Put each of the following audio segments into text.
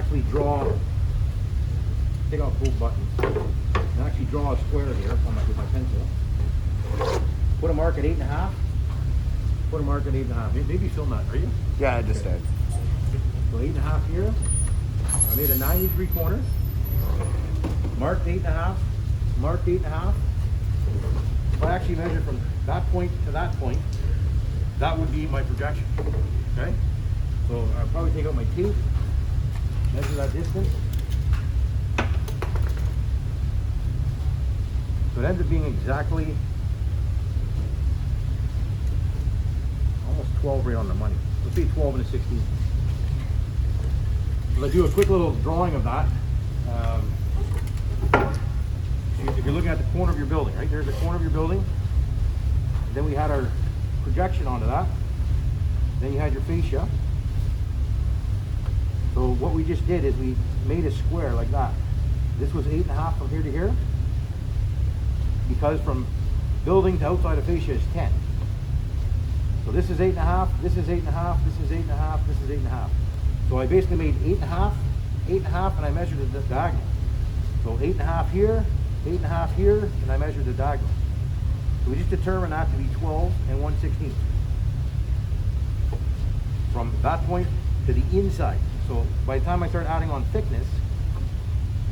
actually draw, take off both buttons, and actually draw a square here with my pencil. Put a mark at 8.5. Put a mark at 8.5. Maybe film that, are you? Yeah, I just did. So 8.5 here. I made a 90-degree corner. Marked 8.5. Marked 8.5. If I actually measure from that point to that point, that would be my projection. Okay? So I'll probably take out my tape, measure that distance. So it ends up being exactly almost 12 right on the money. Let's say 12 and a 16. So I do a quick little drawing of that. If you're looking at the corner of your building, right? There's the corner of your building. And then we had our projection onto that. Then you had your fascia. So what we just did is we made a square like that. This was 8.5 from here to here. Because from building to outside of fascia is 10. So this is 8.5, this is 8.5, this is 8.5, this is 8.5. So I basically made 8.5, 8.5, and I measured the diagonal. So 8.5 here, 8.5 here, and I measured the diagonal. So we just determined that to be 12 and 1/16. From that point to the inside. So by the time I start adding on thickness,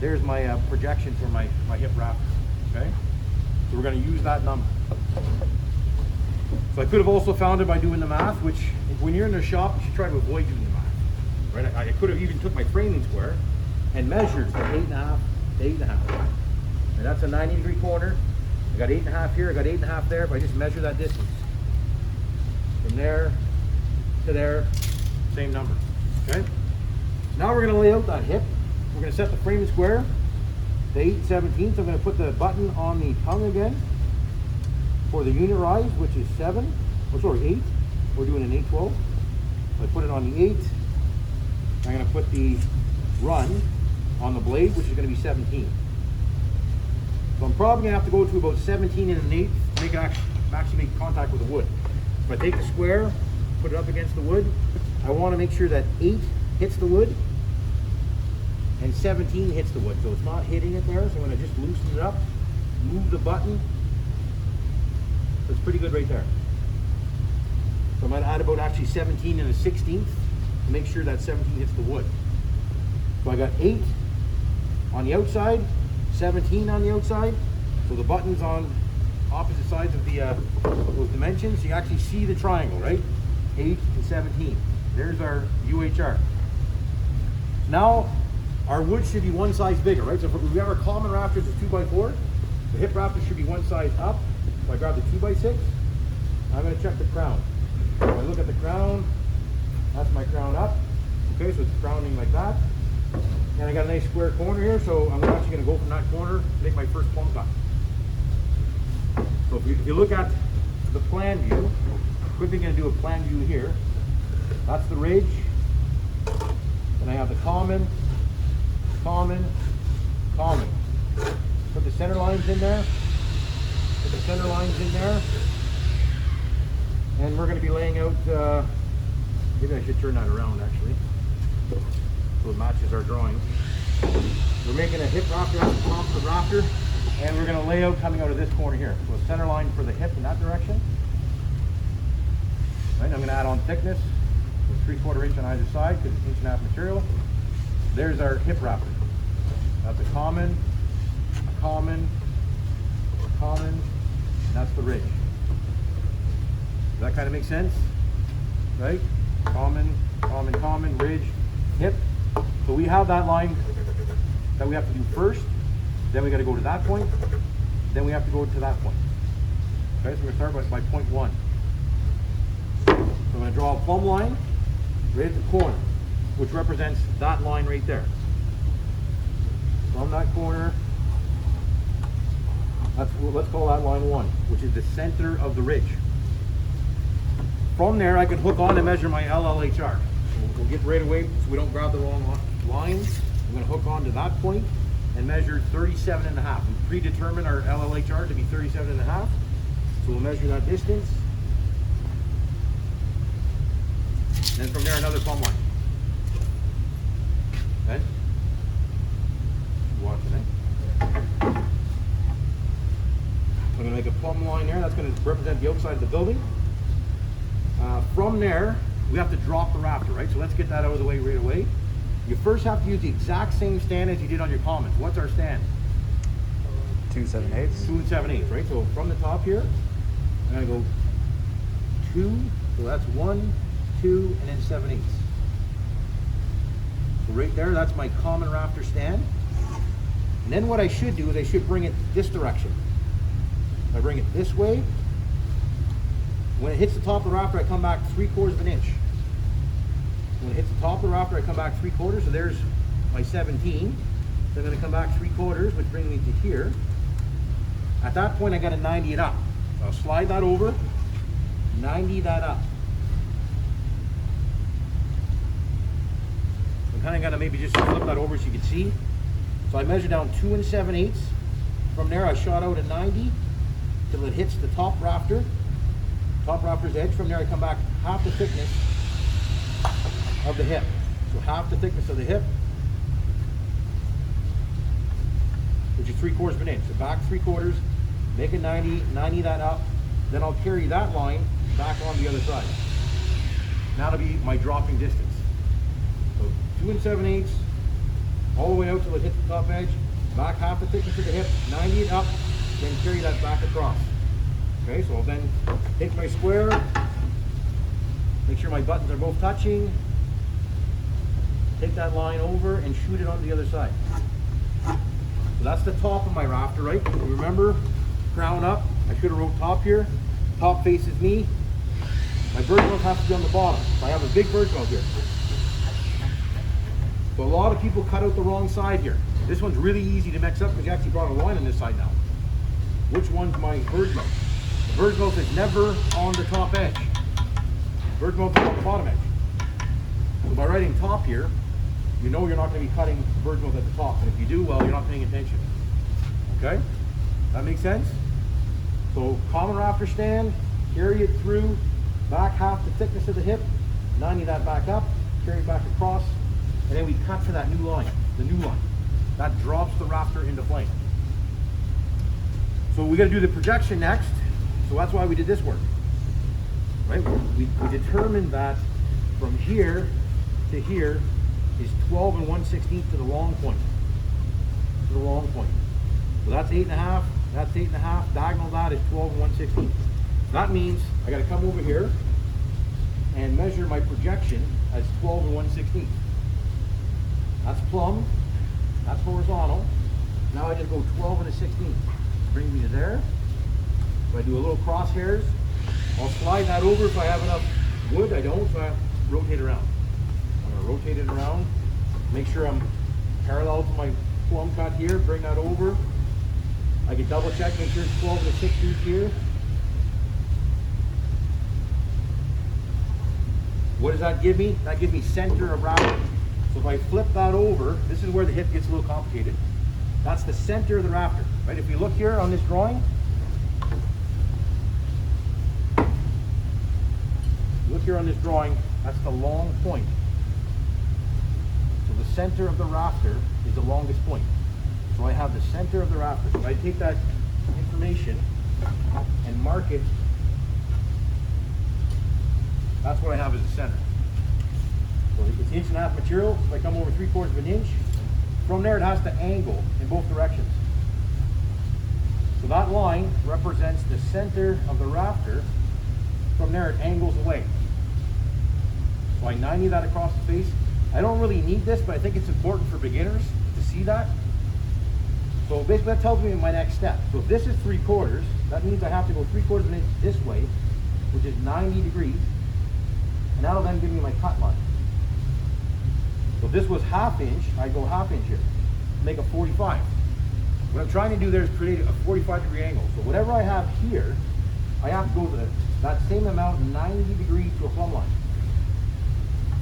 there's my projection for my hip rafter. Okay? So we're going to use that number. So I could have also found it by doing the math, which when you're in the shop, you should try to avoid doing the math. Right? I could have even took my framing square and measured from 8.5 to 8.5. And that's a 90-degree corner. I got 8.5 here, I got 8.5 there. If I just measure that distance from there to there, same number. Okay? Now we're going to lay out that hip. We're going to set the framing square to 8/17. So I'm going to put the button on the tongue again for the unit rise, which is 7. Oh, sorry, 8. We're doing an 8/12. So I put it on the 8. I'm going to put the run on the blade, which is going to be 17. So I'm probably going to have to go to about 17 and 1/8 to make it actually make contact with the wood. If I take the square, put it up against the wood, I want to make sure that 8 hits the wood and 17 hits the wood. So it's not hitting it there, so I'm going to just loosen it up, move the button. That's pretty good right there. So I'm going to add about actually 17 and a 16th to make sure that 17 hits the wood. So I got 8 on the outside, 17 on the outside. So the button's on opposite sides of the those dimensions. So you actually see the triangle, right? 8 and 17. There's our UHR. Now our wood should be one size bigger, right? So if we have our common rafters of 2x4, the hip rafter should be one size up. So I grab the 2x6. I'm going to check the crown. So I look at the crown. That's my crown up. Okay, so it's crowning like that. And I got a nice square corner here, so I'm actually going to go from that corner to make my first plumb cut. So if you look at the plan view, quickly going to do a plan view here. That's the ridge. Then I have the common, common, common. Put the center lines in there. Put the center lines in there. And we're going to be laying out, maybe I should turn that around actually, so it matches our drawing. We're making a hip rafter out of the top of the rafter, and we're going to lay out coming out of this corner here. So a center line for the hip in that direction. Right, I'm going to add on thickness, with 3/4 inch on either side because it's 1.5 inch material. There's our hip rafter. That's a common, common, common, and that's the ridge. Does that kind of make sense? Right? Common, common, common, ridge, hip. So we have that line that we have to do first. Then we got to go to that point. Then we have to go to that point. Okay, so we're going to start by point 1. So I'm going to draw a plumb line right at the corner, which represents that line right there. From that corner, let's call that line 1, which is the center of the ridge. From there, I can hook on and measure my LLHR. We'll get right away so we don't grab the wrong line. I'm going to hook on to that point and measure 37.5. We predetermined our LLHR to be 37.5. So we'll measure that distance. And then from there, another plumb line. Ben? You watching, eh? I'm going to make a plumb line there. That's going to represent the outside of the building. From there, we have to drop the rafter, right? So let's get that out of the way right away. You first have to use the exact same stand as you did on your commons. What's our stand? 2 7/8. 2 7/8, right? So from the top here, I'm going to go 2, so that's 1, 2, and then 7/8. So right there, that's my common rafter stand. And then what I should do is I should bring it this direction. I bring it this way. When it hits the top of the rafter, I come back 3/4 of an inch. When it hits the top of the rafter, I come back 3/4. So there's my 17. So I'm going to come back 3/4, which brings me to here. At that point, I got to 90 it up. So I'll slide that over, 90 that up. I'm kind of going to maybe just flip that over so you can see. So I measure down 2 7/8. From there, I shot out at 90 till it hits the top rafter's edge. From there, I come back half the thickness of the hip. So half the thickness of the hip, which is 3/4 of an inch. So back 3/4, make a 90, 90 that up. Then I'll carry that line back on the other side. Now that'll be my dropping distance. So 2 7/8, all the way out till it hits the top edge. Back half the thickness of the hip, 90 it up, then carry that back across. Okay, so I'll then take my square, make sure my buttons are both touching, take that line over and shoot it on the other side. So that's the top of my rafter, right? So remember, crown up. I should have wrote top here. Top faces me. My bird mouth has to be on the bottom. So I have a big bird mouth here. So a lot of people cut out the wrong side here. This one's really easy to mix up because you actually brought a line on this side now. Which one's my bird mouth? The bird mouth is never on the top edge. Bird mouth is on the bottom edge. So by writing top here, you know you're not going to be cutting the bird mouth at the top. And if you do, well, you're not paying attention. Okay? That makes sense? So common rafter stand, carry it through, back half the thickness of the hip, 90 that back up, carry it back across, and then we cut for that new line, the new line. That drops the rafter into plane. So we got to do the projection next. So that's why we did this work. Right? We determined that from here to here is 12 1/16 to the long point. To the long point. So that's 8.5. That's 8.5. Diagonal that is 12 1/16. That means I got to come over here and measure my projection as 12 1/16. That's plumb. That's horizontal. Now I just go 12 1/16. Bring me to there. So I do a little crosshairs. I'll slide that over if I have enough wood. I don't, so I rotate around. I'm going to rotate it around. Make sure I'm parallel to my plumb cut here. Bring that over. I can double check, make sure it's 12 1/16 here. What does that give me? That gives me center of rafter. So if I flip that over, this is where the hip gets a little complicated. That's the center of the rafter, right? If you look here on this drawing, that's the long point. So the center of the rafter is the longest point. So I have the center of the rafter. So I take that information and mark it. That's what I have as the center. So it's 1.5 inch material. If I come over 3/4 of an inch, from there it has to angle in both directions. So that line represents the center of the rafter. From there it angles away. So I 90 that across the face. I don't really need this, but I think it's important for beginners to see that. So basically that tells me my next step. So if this is 3/4, that means I have to go 3/4 of an inch this way, which is 90 degrees. And that'll then give me my cut line. So if this was 1/2 inch, I go 1/2 inch here, make a 45. What I'm trying to do there is create a 45-degree angle. So whatever I have here, I have to go to that same amount, 90 degrees to a plumb line.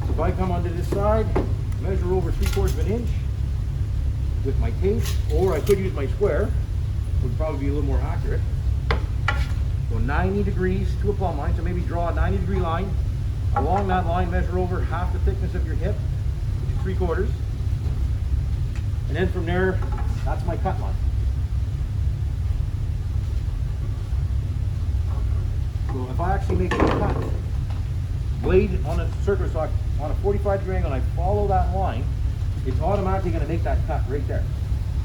So if I come onto this side, measure over 3/4 of an inch with my tape, or I could use my square, would probably be a little more accurate. So 90 degrees to a plumb line, so maybe draw a 90-degree line. Along that line, measure over half the thickness of your hip, which is 3/4. And then from there, that's my cut line. So if I actually make a cut, blade on a circular saw on a 45-degree angle, and I follow that line, it's automatically going to make that cut right there.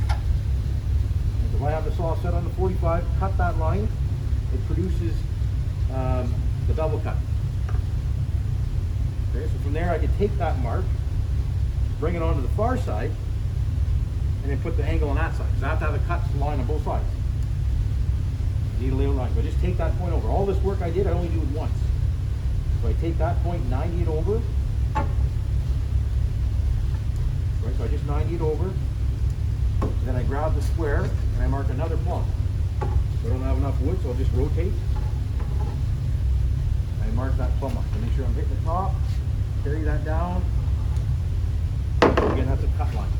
And if I have the saw set on the 45, cut that line, it produces the bevel cut. Okay, so from there I can take that mark, bring it onto the far side, and then put the angle on that side. Because I have to have a cut line on both sides. I need a little line. But just take that point over. All this work I did, I only do it once. So I take that point, 90 it over. Right, so I just 90 it over. And then I grab the square and I mark another plumb. So I don't have enough wood, so I'll just rotate. I mark that plumb up to make sure I'm hitting the top. Carry that down. Again, that's a cut line.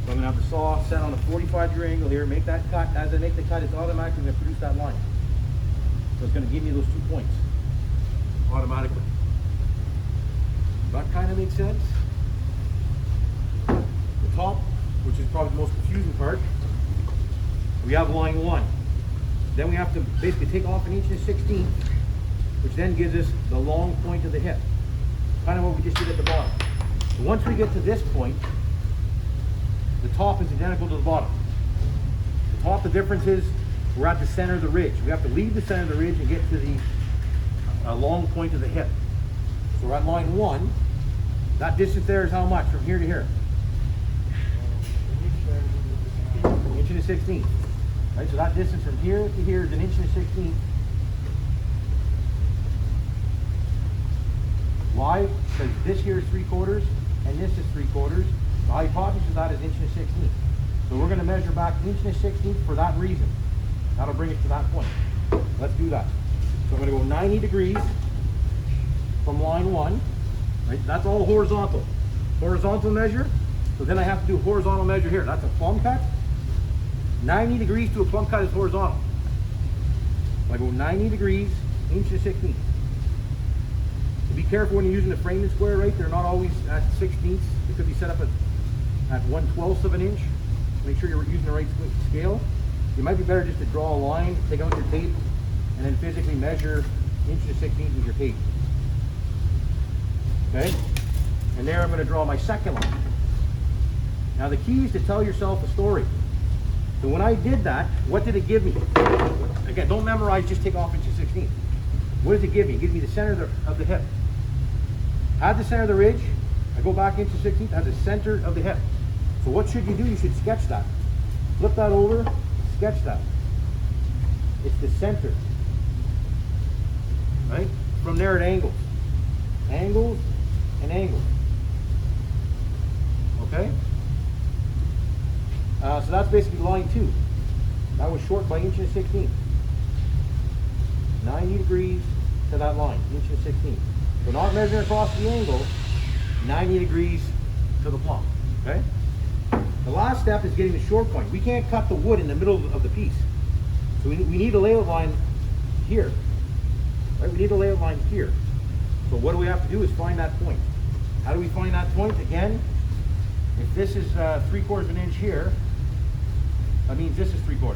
So I'm going to have the saw set on a 45-degree angle here, make that cut. As I make the cut, it's automatically going to produce that line. So it's going to give me those 2 points automatically. That kind of makes sense. The top, which is probably the most confusing part, we have line 1. Then we have to basically take off 1 1/16", which then gives us the long point of the hip. Kind of what we just did at the bottom. So once we get to this point, the top is identical to the bottom. The top, the difference is we're at the center of the ridge. We have to leave the center of the ridge and get to the long point of the hip. So we're at line 1. That distance there is how much from here to here? 1 1/16". Right, so that distance from here to here is 1 1/16". Why? Because this here is 3/4 and this is 3/4. The hypothesis of that is 1 1/16". So we're going to measure back 1 1/16 for that reason. That'll bring us to that point. Let's do that. So I'm going to go 90 degrees from line 1. Right? That's all horizontal. Horizontal measure. So then I have to do a horizontal measure here. That's a plumb cut. 90 degrees to a plumb cut is horizontal. So I go 90 degrees, 1 1/16". So be careful when you're using the framing square, right? They're not always at 1/16. They could be set up at 1/12 of an inch. Make sure you're using the right scale. It might be better just to draw a line, take out your tape, and then physically measure 1 1/16 with your tape. Okay? And there I'm going to draw my second line. Now the key is to tell yourself a story. So when I did that, what did it give me? Again, don't memorize, just take off 1 1/16. What does it give me? It gives me the center of the hip. At the center of the ridge, I go back 1 1/16 at the center of the hip. So what should you do? You should sketch that. Flip that over, sketch that. It's the center. Right? From there it angles. Angles and angles. Okay? So that's basically line 2. That was short by 1 1/16. 90 degrees to that line, 1 1/16. So not measuring across the angle, 90 degrees to the plumb. Okay? The last step is getting the short point. We can't cut the wood in the middle of the piece. So we need a layout line here. Right? We need a layout line here. So what do we have to do is find that point. How do we find that point? Again, if this is 3/4 of an inch here, that means this is 3/4.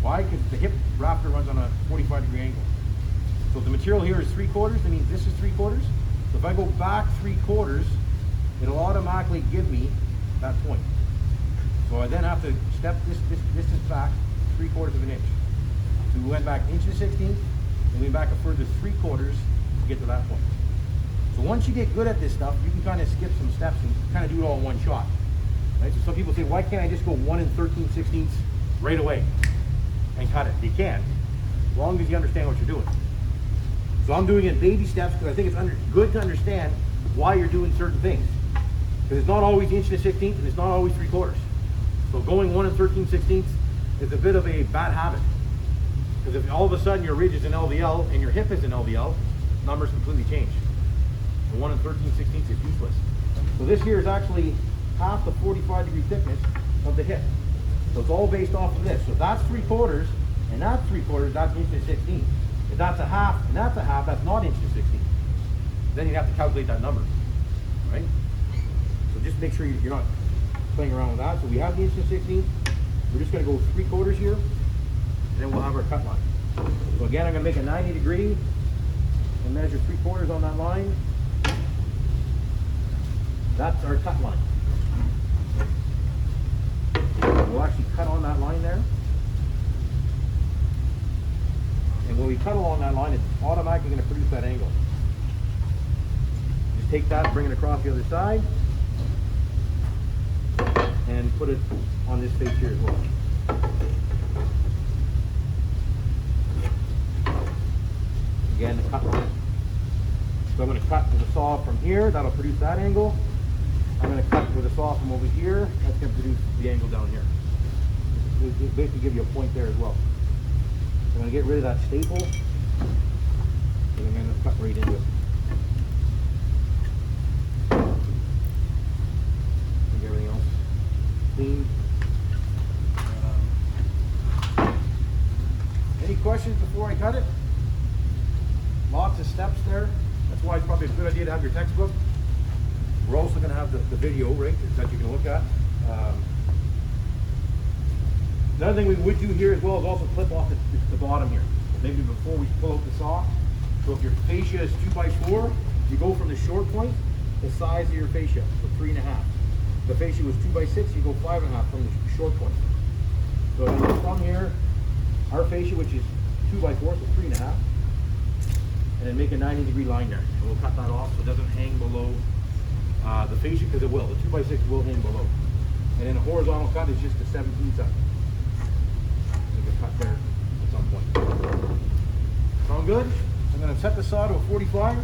Why? Because the hip rafter runs on a 45-degree angle. So if the material here is 3/4, that means this is 3/4. So if I go back 3/4, it'll automatically give me that point. So I then have to step this distance back 3/4 of an inch. So we went back 1 1/16, and we went back a further 3/4 to get to that point. So once you get good at this stuff, you can kind of skip some steps and kind of do it all in one shot. Right? So some people say, why can't I just go 1 13/16 right away and cut it? You can, as long as you understand what you're doing. So I'm doing it in baby steps because I think it's good to understand why you're doing certain things. Because it's not always 1 1/16 and it's not always 3/4. So going 1 13/16 is a bit of a bad habit. Because if all of a sudden your ridge is in LVL and your hip is in LVL, numbers completely change. So 1 13/16 is useless. So this here is actually half the 45-degree thickness of the hip. So it's all based off of this. So if that's 3/4 and that's 3/4, that's 1 1/16. If that's a half and that's a half, that's not 1 1/16. Then you have to calculate that number, right? So just make sure you're not playing around with that. So we have the 1/16. We're just gonna go 3/4 here, and then we'll have our cut line. So again, I'm gonna make a 90° and measure 3/4 on that line. That's our cut line. We'll actually cut on that line there. And when we cut along that line, it's automatically going to produce that angle. Just take that, bring it across the other side, and put it on this face here as well. Again, the cut line. So I'm going to cut with a saw from here, that'll produce that angle. I'm going to cut with a saw from over here, that's going to produce the angle down here. It'll basically give you a point there as well. I'm going to get rid of that staple, and I'm going to cut right into it. Make everything else clean. Any questions before I cut it? Lots of steps there. That's why it's probably a good idea to have your textbook. We're also going to have the video, right, that you can look at. Another thing we would do here as well is also clip off the bottom here. Maybe before we pull out the saw. So if your fascia is 2x4, you go from the short point, the size of your fascia, so 3.5. If the fascia was 2x6, you go 5.5 from the short point. So from here, our fascia, which is 2x4, so 3.5, and then make a 90° line there. And we'll cut that off so it doesn't hang below the fascia, because it will. The 2x6 will hang below. And then a horizontal cut is just a 17 cut. Cut there at some point. Sound good? I'm going to set the saw to a 45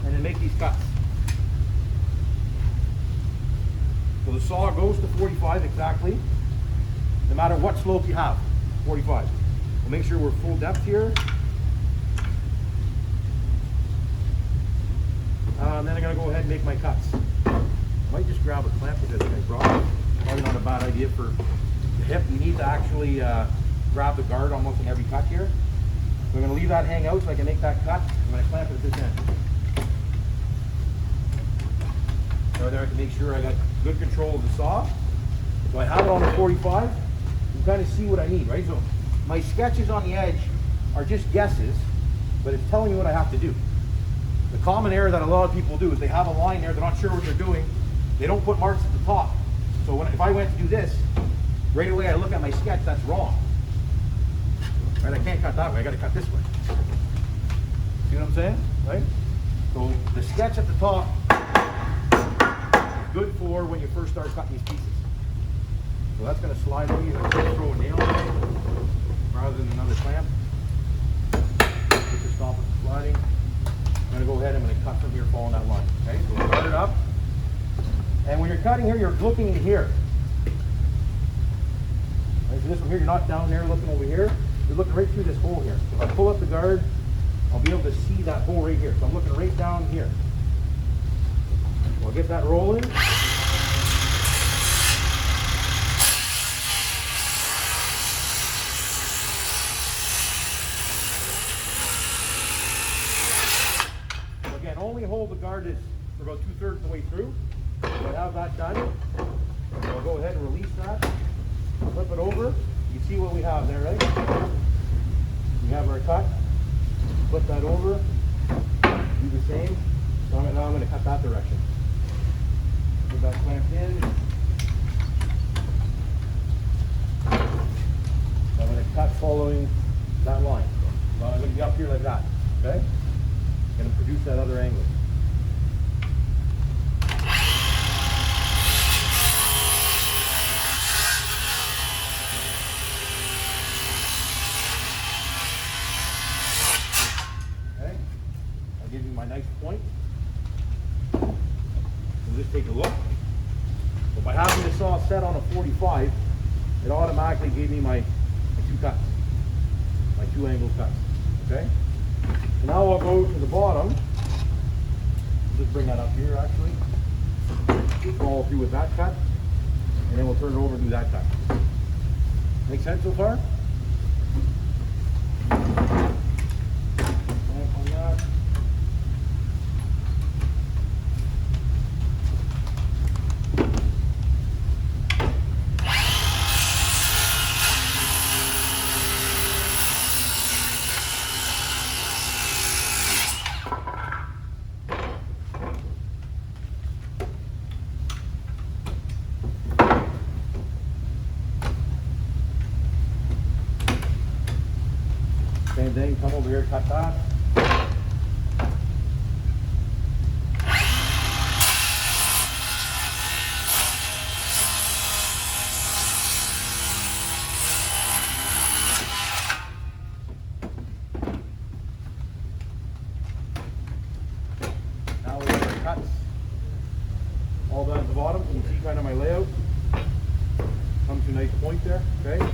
and then make these cuts. So the saw goes to 45 exactly, no matter what slope you have, 45. We'll make sure we're full depth here. And then I'm going to go ahead and make my cuts. I might just grab a clamp with this I brought. Probably not a bad idea for the hip. You need to actually grab the guard almost in every cut here. So I'm going to leave that hang out so I can make that cut. I'm going to clamp it at this end. So there I can make sure I got good control of the saw. So I have it on the 45. You can kind of see what I need, right? So my sketches on the edge are just guesses, but it's telling me what I have to do. The common error that a lot of people do is they have a line there, they're not sure what they're doing. They don't put marks at the top. So if I went to do this, right away I look at my sketch, that's wrong. Right, I can't cut that way, I gotta cut this way. See what I'm saying? Right? So the sketch at the top is good for when you first start cutting these pieces. So that's gonna slide away, you're gonna throw a nail in it rather than another clamp. Just to stop it from sliding. I'm gonna go ahead, I'm gonna cut from here following that line. Okay, so we'll start it up. And when you're cutting here, you're looking in here. Right, so this one here, you're not down there looking over here. You're looking right through this hole here. So if I pull up the guard, I'll be able to see that hole right here. So I'm looking right down here. So I'll get that rolling. So again, only hold the guard is for about 2/3 of the way through. So I have that done. So I'll go ahead and release that. Flip it over. You see what we have there, right? We have our cut. Flip that over. Do the same. So now I'm going to cut that direction. Get that clamped in. So I'm going to cut following that line. So I'm going to be up here like that. Okay? I'm going to produce that other angle. Give you my nice point. We'll just take a look. So by having the saw set on a 45, it automatically gave me my two cuts, my two angle cuts. Okay. So now I'll go to the bottom. Just bring that up here actually. We'll follow through with that cut, and then we'll turn it over and do that cut. Make sense so far? Same thing, come over here, cut that. Now we have our cuts all done at the bottom. You can see kind of my layout. Comes to a nice point there, okay?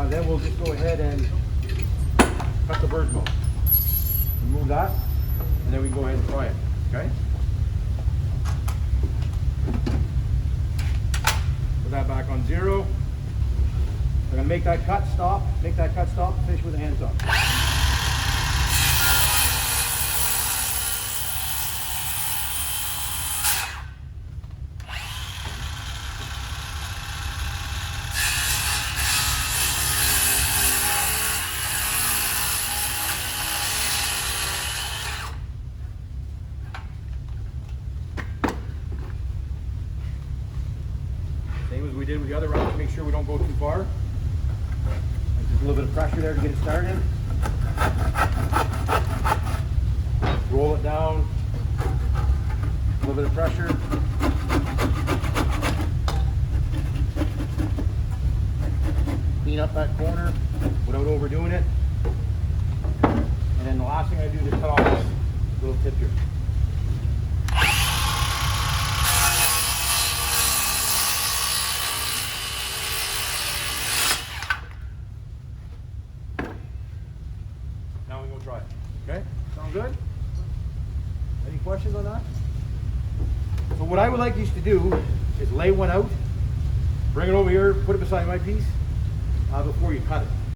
Then we'll just go ahead and cut the bird bone. Remove that, and then we can go ahead and fry it, okay? Put that back on 0. I'm gonna make that cut stop, finish with the hands up. Same as we did with the other rounds, make sure we don't go too far. Just a little bit of pressure there to get it started. Roll it down. A little bit of pressure. Clean up that corner without overdoing it. And then the last thing I do is cut off this little tip here. Now we go try it. Okay? Sound good? Any questions on that? So what I would like you to do is lay one out, bring it over here, put it beside my piece before you cut it.